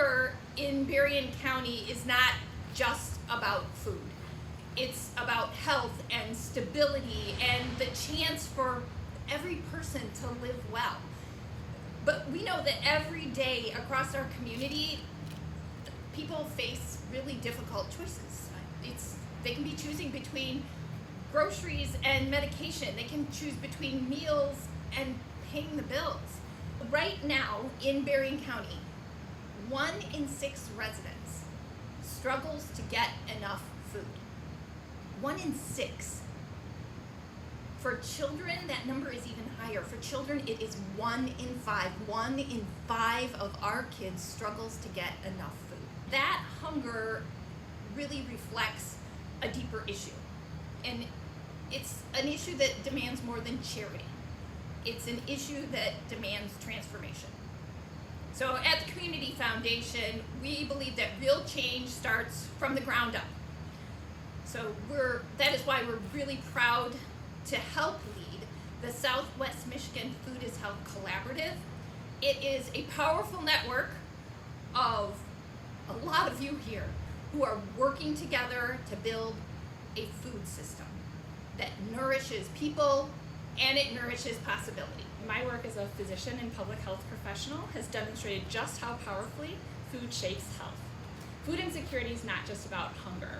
hunger in Berrien County is not just about food. It's about health and stability and the chance for every person to live well. But we know that every day across our community, people face really difficult choices. They can be choosing between groceries and medication. They can choose between meals and paying the bills. Right now in Berrien County, 1 in 6 residents struggles to get enough food. 1 in 6. For children, that number is even higher. For children, it is 1 in 5. 1 in 5 of our kids struggles to get enough food. That hunger really reflects a deeper issue. And it's an issue that demands more than charity. It's an issue that demands transformation. So at the Community Foundation, we believe that real change starts from the ground up. So that is why we're really proud to help lead the Southwest Michigan Food is Health Collaborative. It is a powerful network of a lot of you here who are working together to build a food system that nourishes people and it nourishes possibility. My work as a physician and public health professional has demonstrated just how powerfully food shapes health. Food insecurity is not just about hunger.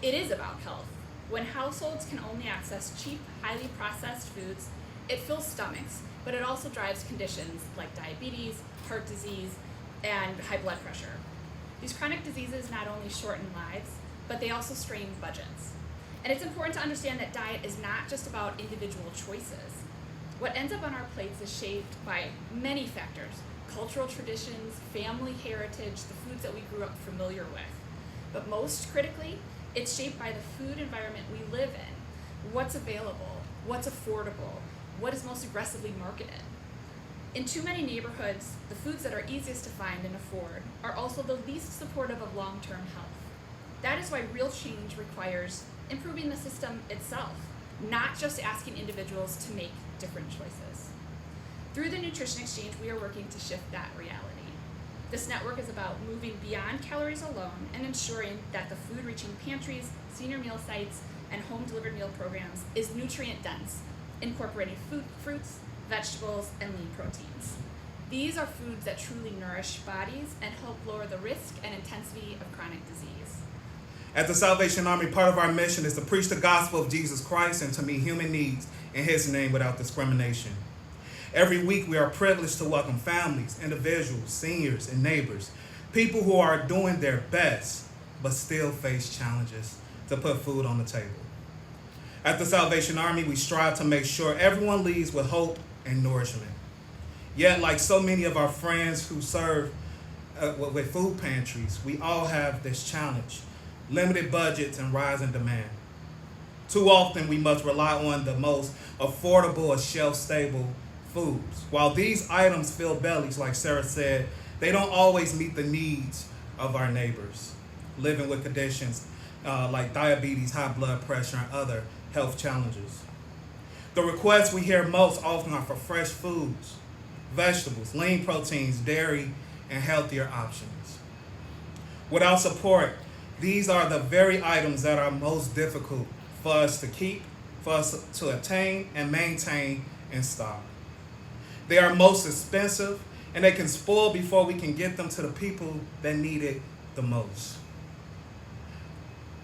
It is about health. When households can only access cheap, highly processed foods, it fills stomachs, but it also drives conditions like diabetes, heart disease, and high blood pressure. These chronic diseases not only shorten lives, but they also strain budgets. And it's important to understand that diet is not just about individual choices. What ends up on our plates is shaped by many factors: cultural traditions, family heritage, the foods that we grew up familiar with. But most critically, it's shaped by the food environment we live in. What's available, what's affordable, what is most aggressively marketed. In too many neighborhoods, the foods that are easiest to find and afford are also the least supportive of long-term health. That is why real change requires improving the system itself, not just asking individuals to make different choices. Through the Nutrition Exchange, we are working to shift that reality. This network is about moving beyond calories alone and ensuring that the food reaching pantries, senior meal sites, and home-delivered meal programs is nutrient-dense, incorporating fruits, vegetables, and lean proteins. These are foods that truly nourish bodies and help lower the risk and intensity of chronic disease. At the Salvation Army, part of our mission is to preach the gospel of Jesus Christ and to meet human needs in His name without discrimination. Every week, we are privileged to welcome families, individuals, seniors, and neighbors, people who are doing their best but still face challenges to put food on the table. At the Salvation Army, we strive to make sure everyone leaves with hope and nourishment. Yet, like so many of our friends who serve with food pantries, we all have this challenge: limited budgets and rising demand. Too often, we must rely on the most affordable or shelf-stable foods. While these items fill bellies, like Sarah said, they don't always meet the needs of our neighbors living with conditions like diabetes, high blood pressure, and other health challenges. The requests we hear most often are for fresh foods, vegetables, lean proteins, dairy, and healthier options. Without support, these are the very items that are most difficult for us to keep, for us to attain and maintain in stock. They are most expensive, and they can spoil before we can get them to the people that need it the most.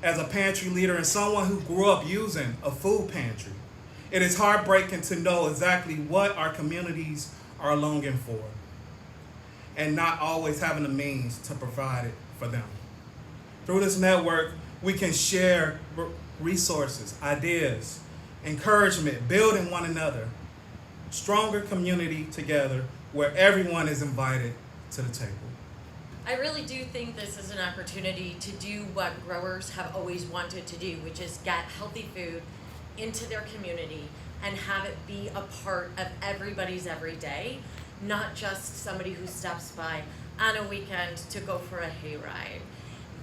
As a pantry leader and someone who grew up using a food pantry, it is heartbreaking to know exactly what our communities are longing for and not always having the means to provide it for them. Through this network, we can share resources, ideas, encouragement, building one another, stronger community together where everyone is invited to the table. I really do think this is an opportunity to do what growers have always wanted to do, which is get healthy food into their community and have it be a part of everybody's everyday, not just somebody who steps by on a weekend to go for a hayride.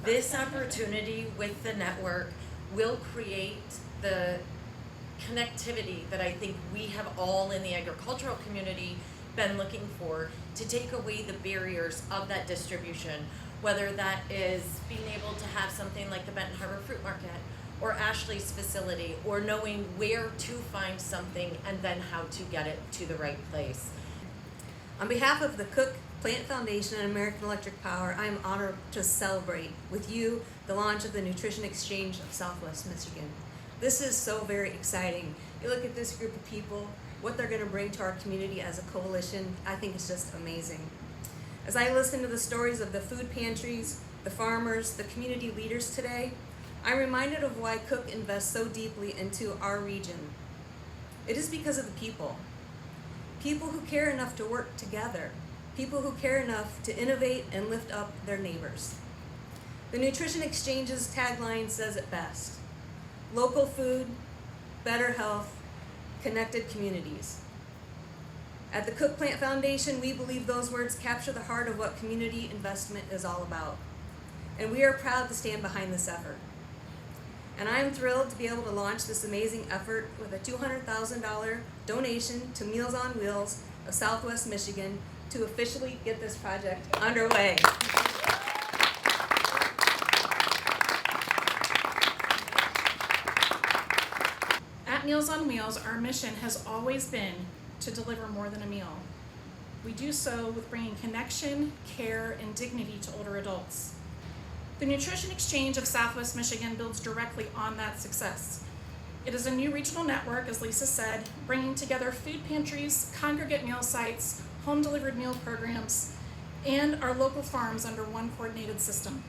This opportunity with the network will create the connectivity that I think we have all in the agricultural community been looking for to take away the barriers of that distribution, whether that is being able to have something like the Benton Harbor Fruit Market or Ashley's facility, or knowing where to find something and then how to get it to the right place. On behalf of the Cook Plant Foundation and American Electric Power, I am honored to celebrate with you the launch of the Nutrition Exchange of Southwest Michigan. This is so very exciting. You look at this group of people, what they're going to bring to our community as a coalition, I think it's just amazing. As I listen to the stories of the food pantries, the farmers, the community leaders today, I'm reminded of why Cook invests so deeply into our region. It is because of the people. People who care enough to work together. People who care enough to innovate and lift up their neighbors. The Nutrition Exchange's tagline says it best: local food, better health, connected communities. At the Cook Plant Foundation, we believe those words capture the heart of what community investment is all about. And we are proud to stand behind this effort. And I am thrilled to be able to launch this amazing effort with a $200,000 donation to Meals on Wheels of Southwest Michigan to officially get this project underway. At Meals on Wheels, our mission has always been to deliver more than a meal. We do so with bringing connection, care, and dignity to older adults. The Nutrition Exchange of Southwest Michigan builds directly on that success. It is a new regional network, as Lisa said, bringing together food pantries, congregate meal sites, home-delivered meal programs, and our local farms under one coordinated system.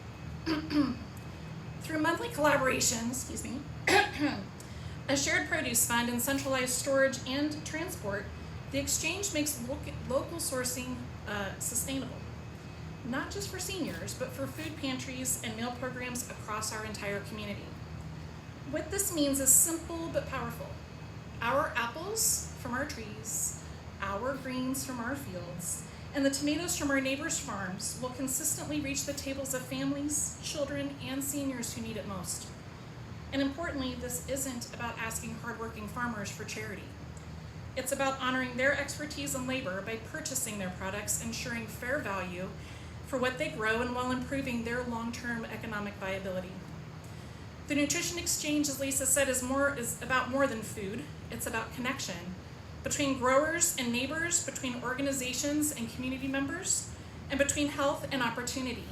Through monthly collaboration, a shared produce fund, and centralized storage and transport, the exchange makes local sourcing sustainable. Not just for seniors, but for food pantries and meal programs across our entire community. What this means is simple but powerful. Our apples from our trees, our greens from our fields, and the tomatoes from our neighbors' farms will consistently reach the tables of families, children, and seniors who need it most. And importantly, this isn't about asking hardworking farmers for charity. It's about honoring their expertise and labor by purchasing their products, ensuring fair value for what they grow, and while improving their long-term economic viability. The Nutrition Exchange, as Lisa said, is about more than food. It's about connection between growers and neighbors, between organizations and community members, and between health and opportunity.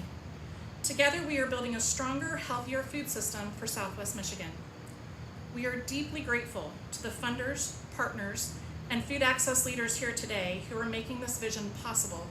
Together, we are building a stronger, healthier food system for Southwest Michigan. We are deeply grateful to the funders, partners, and food access leaders here today who are making this vision possible.